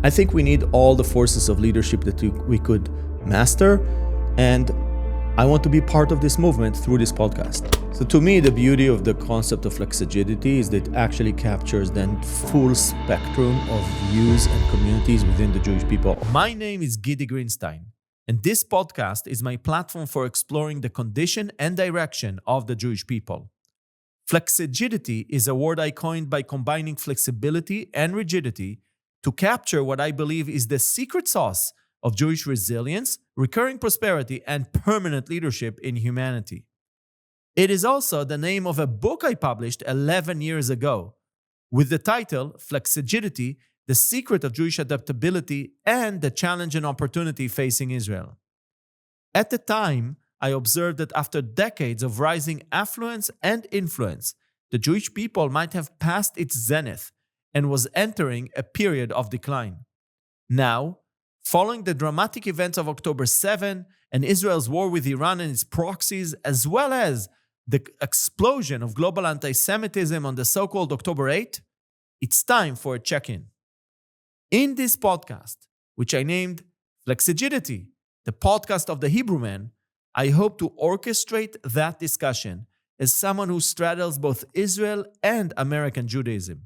I think we need all the forces of leadership that we could master, and I want to be part of this movement through this podcast. So to me, the beauty of the concept of flexigidity is that it actually captures the full spectrum of views and communities within the Jewish people. My name is Gidi Grinstein, and this podcast is my platform for exploring the condition and direction of the Jewish people. Flexigidity is a word I coined by combining flexibility and rigidity to capture what I believe is the secret sauce of Jewish resilience, recurring prosperity, and permanent leadership in humanity. It is also the name of a book I published 11 years ago with the title Flexigidity, The Secret of Jewish Adaptability and the Challenge and Opportunity Facing Israel. At the time, I observed that after decades of rising affluence and influence, the Jewish people might have passed its zenith and was entering a period of decline. Now, following the dramatic events of October 7 and Israel's war with Iran and its proxies, as well as the explosion of global anti-Semitism on the so-called October 8, it's time for a check-in. In this podcast, which I named Flexigidity, the podcast of the Hebrew man, I hope to orchestrate that discussion as someone who straddles both Israel and American Judaism.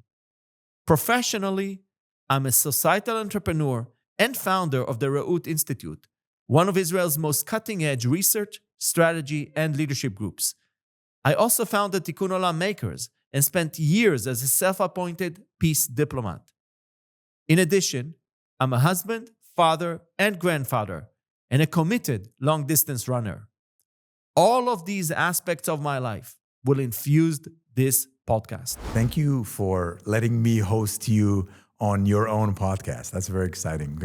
Professionally, I'm a societal entrepreneur and founder of the Reut Institute, one of Israel's most cutting-edge research, strategy, and leadership groups. I also founded Tikkun Olam Makers and spent years as a self-appointed peace diplomat. In addition, I'm a husband, father, and grandfather, and a committed long-distance runner. All of these aspects of my life will infuse this podcast. Thank you for letting me host you on your own podcast. That's very exciting.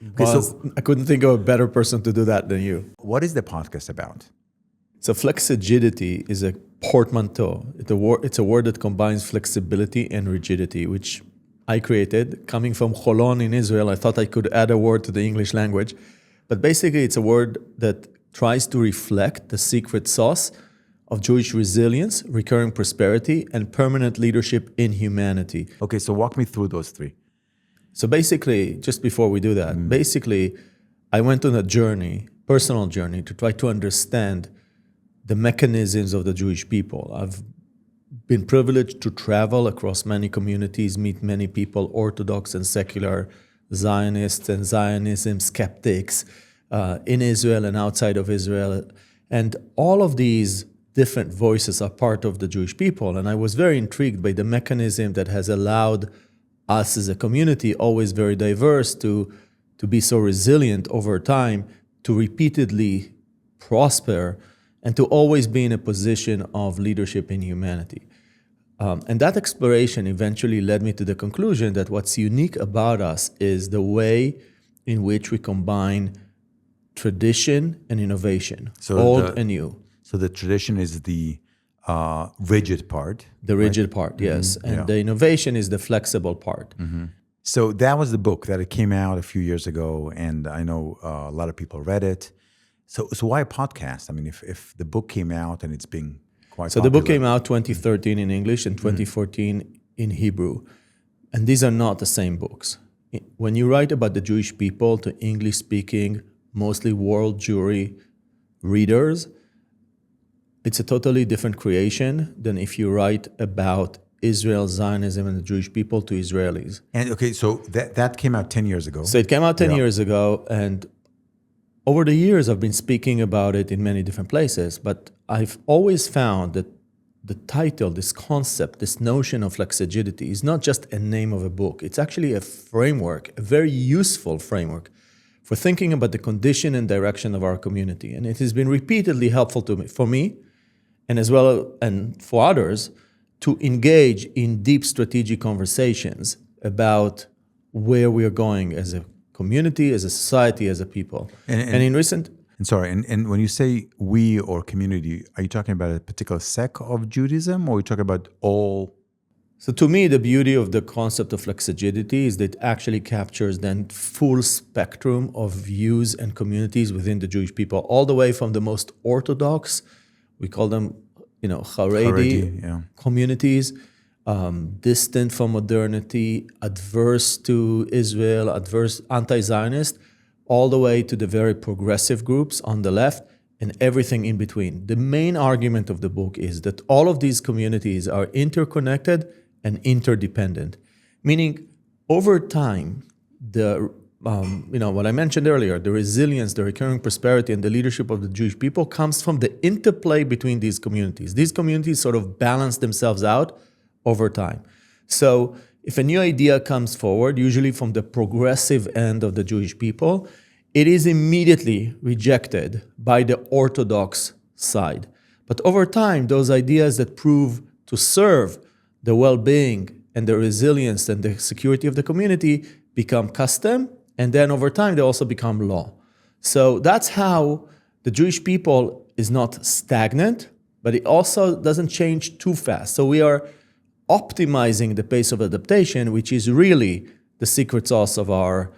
Okay, So I couldn't think of a better person to do that than you. what is the podcast about? So flexigidity is a portmanteau. It's a word that combines flexibility and rigidity, which I created. Coming from Holon in Israel, I thought I could add a word to the English language. But basically, it's a word that tries to reflect the secret sauce of Jewish resilience, recurring prosperity, and permanent leadership in humanity. Okay, so walk me through those three. So basically, just before we do that, I went on a journey, personal journey, to try to understand the mechanisms of the Jewish people. I've been privileged to travel across many communities, meet many people, Orthodox and secular, Zionists and Zionism skeptics in Israel and outside of Israel. And all of these different voices are part of the Jewish people. And I was very intrigued by the mechanism that has allowed us as a community, always very diverse, to be so resilient over time, to repeatedly prosper, and to always be in a position of leadership in humanity. And that exploration eventually led me to the conclusion that what's unique about us is the way in which we combine tradition and innovation, old and new. So the tradition is the rigid part. The rigid part, yes. And the innovation is the flexible part. So that was the book that it came out a few years ago, and I know a lot of people read it. So why a podcast? I mean, if the book came out and it's being quite So popular. the book came out 2013 in English and 2014 in Hebrew. And these are not the same books. When you write about the Jewish people to English-speaking, mostly world Jewry readers, it's a totally different creation than if you write about Israel, Zionism, and the Jewish people to Israelis. And okay, so that came out 10 years ago. So it came out 10 years ago, and over the years, I've been speaking about it in many different places, but I've always found that the title, this concept, this notion of flexigidity is not just a name of a book. It's actually a framework, a very useful framework for thinking about the condition and direction of our community. And it has been repeatedly helpful for me, and as well and for others, to engage in deep strategic conversations about where we are going as a community, as a society, as a people. And in recent... And when you say we or community, are you talking about a particular sect of Judaism, or are you talking about all? So to me, the beauty of the concept of flexigidity is that it actually captures the full spectrum of views and communities within the Jewish people, all the way from the most orthodox, we call them, Haredi yeah. communities, distant from modernity, adverse to Israel, adverse, anti-Zionist, all the way to the very progressive groups on the left and everything in between. The main argument of the book is that all of these communities are interconnected and interdependent, meaning over time, what I mentioned earlier, the resilience, the recurring prosperity, and the leadership of the Jewish people comes from the interplay between these communities. These communities sort of balance themselves out over time. So if a new idea comes forward, usually from the progressive end of the Jewish people, it is immediately rejected by the Orthodox side. But over time, those ideas that prove to serve the well-being and the resilience and the security of the community become custom, and then over time, they also become law. So that's how the Jewish people is not stagnant, but it also doesn't change too fast. So we are optimizing the pace of adaptation, which is really the secret sauce of our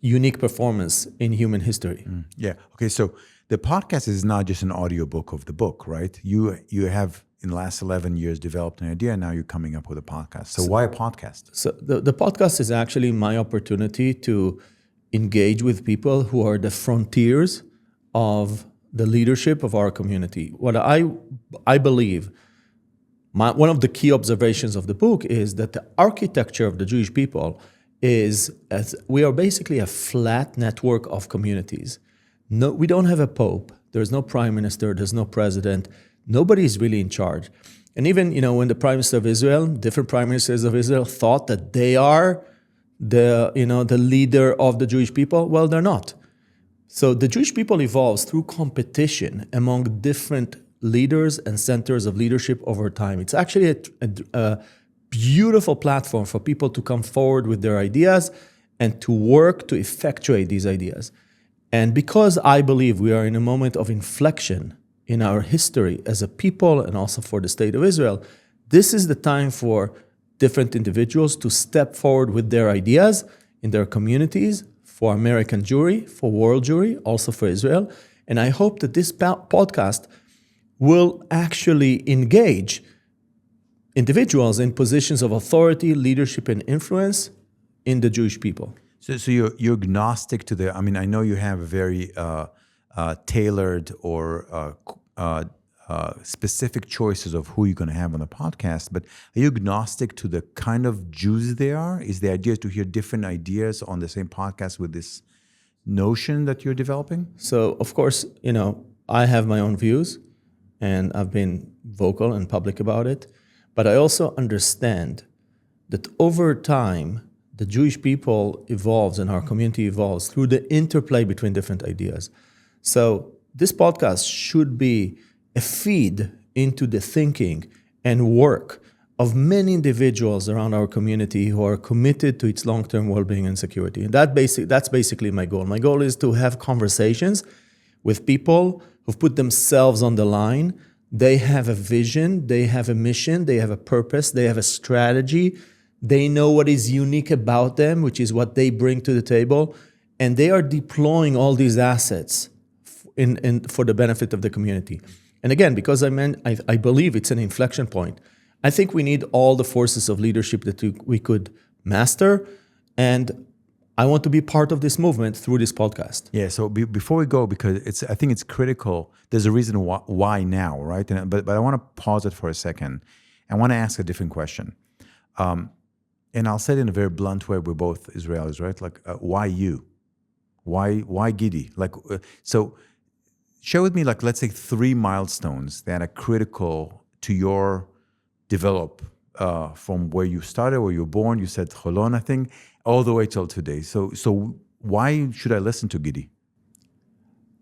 unique performance in human history. Yeah. Okay. So the podcast is not just an audiobook of the book, right? You have in the last 11 years developed an idea, and now you're coming up with a podcast. So why a podcast? So the podcast is actually my opportunity to engage with people who are the frontiers of the leadership of our community. What I believe, one of the key observations of the book is that the architecture of the Jewish people is, as we are basically a flat network of communities. No, we don't have a pope. There's no prime minister. There's no president. Nobody is really in charge. And even, when the prime minister of Israel, different prime ministers of Israel thought that they are the leader of the Jewish people, well, they're not. So the Jewish people evolves through competition among different leaders and centers of leadership over time. It's actually a beautiful platform for people to come forward with their ideas and to work to effectuate these ideas. And because I believe we are in a moment of inflection in our history as a people and also for the state of Israel, this is the time for different individuals to step forward with their ideas in their communities, for American Jewry, for world Jewry, also for Israel. And I hope that this podcast will actually engage individuals in positions of authority, leadership, and influence in the Jewish people. So you're agnostic to the. I mean, I know you have a very tailored or specific choices of who you're going to have on the podcast, but are you agnostic to the kind of Jews they are? Is the idea to hear different ideas on the same podcast with this notion that you're developing? So, of course, I have my own views, and I've been vocal and public about it. But I also understand that over time, the Jewish people evolves and our community evolves through the interplay between different ideas. So this podcast should be a feed into the thinking and work of many individuals around our community who are committed to its long-term well-being and security. And that's basically my goal. My goal is to have conversations with people who've put themselves on the line. They have a vision, they have a mission, they have a purpose, they have a strategy. They know what is unique about them, which is what they bring to the table. And they are deploying all these assets for the benefit of the community. And again, because I believe it's an inflection point, I think we need all the forces of leadership that we could master. And I want to be part of this movement through this podcast. Yeah. So before we go, because I think it's critical. There's a reason why now, right? But I want to pause it for a second. I want to ask a different question, and I'll say it in a very blunt way. We're both Israelis, right? Like, why you? Why Gidi? So share with me, let's say 3 milestones that are critical to your develop from where you started, where you were born. You said Cholon, I think, all the way till today. So why should I listen to Gidi?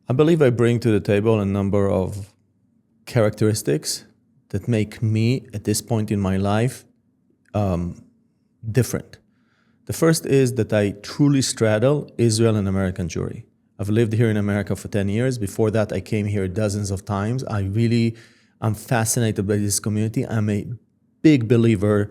I believe I bring to the table a number of characteristics that make me, at this point in my life, different. The first is that I truly straddle Israel and American Jewry. I've lived here in America for 10 years. Before that, I came here dozens of times. I'm fascinated by this community. I'm a big believer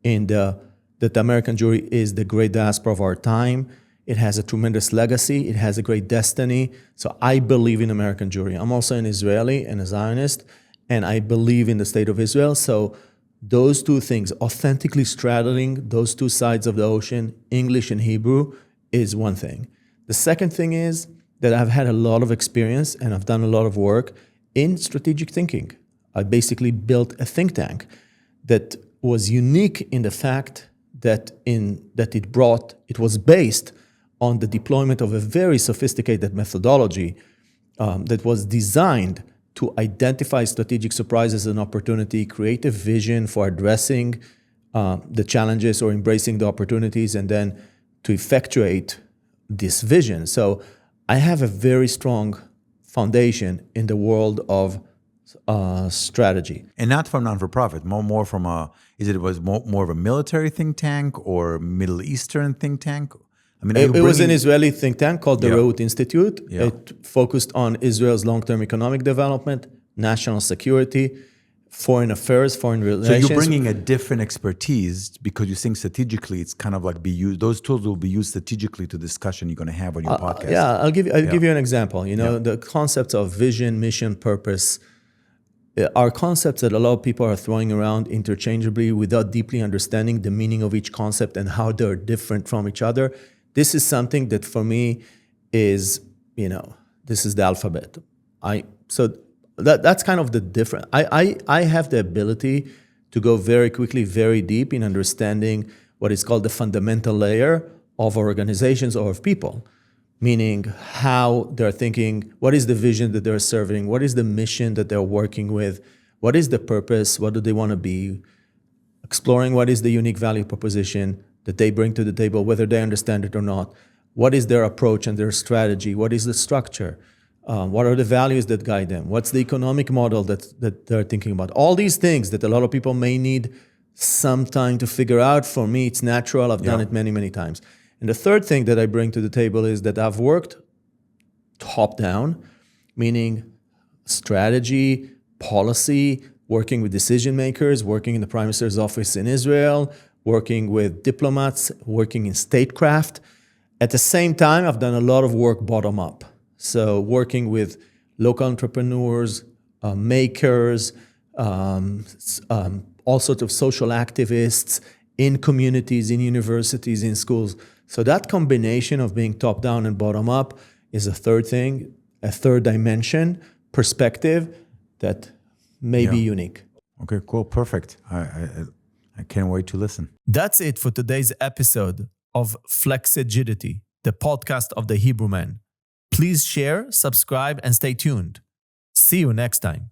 in that the American Jewry is the great diaspora of our time. It has a tremendous legacy. It has a great destiny. So I believe in American Jewry. I'm also an Israeli and a Zionist, and I believe in the state of Israel. So those two things, authentically straddling those two sides of the ocean, English and Hebrew, is one thing. The second thing is that I've had a lot of experience and I've done a lot of work in strategic thinking. I basically built a think tank that was unique in the fact that it was based on the deployment of a very sophisticated methodology that was designed to identify strategic surprises and opportunity, create a vision for addressing the challenges or embracing the opportunities, and then to effectuate this vision. So I have a very strong foundation in the world of strategy. And not from non-for-profit, more from it was more of a military think tank or Middle Eastern think tank? I mean, it was an Israeli think tank called the Reut Institute. Yeah. It focused on Israel's long-term economic development, national security, foreign affairs, foreign relations. So you're bringing a different expertise because you think strategically it's kind of like those tools will be used strategically to discussion you're going to have on your podcast. Yeah, I'll give you an example. The concepts of vision, mission, purpose are concepts that a lot of people are throwing around interchangeably without deeply understanding the meaning of each concept and how they're different from each other. This is something that for me is, this is the alphabet. So that's kind of the difference. I have the ability to go very quickly, very deep in understanding what is called the fundamental layer of organizations or of people, meaning how they're thinking, what is the vision that they're serving, what is the mission that they're working with, what is the purpose, what do they want to be, exploring what is the unique value proposition that they bring to the table, whether they understand it or not. What is their approach and their strategy? What is the structure? What are the values that guide them? What's the economic model that they're thinking about? All these things that a lot of people may need some time to figure out. For me, it's natural. I've done it many, many times. And the third thing that I bring to the table is that I've worked top down, meaning strategy, policy, working with decision makers, working in the Prime Minister's office in Israel, working with diplomats, working in statecraft. At the same time, I've done a lot of work bottom up. So working with local entrepreneurs, makers, all sorts of social activists in communities, in universities, in schools. So that combination of being top down and bottom up is a third thing, a third dimension, perspective that may be unique. Okay, cool, perfect. I can't wait to listen. That's it for today's episode of Flexigidity, the podcast of the Hebrew Man. Please share, subscribe, and stay tuned. See you next time.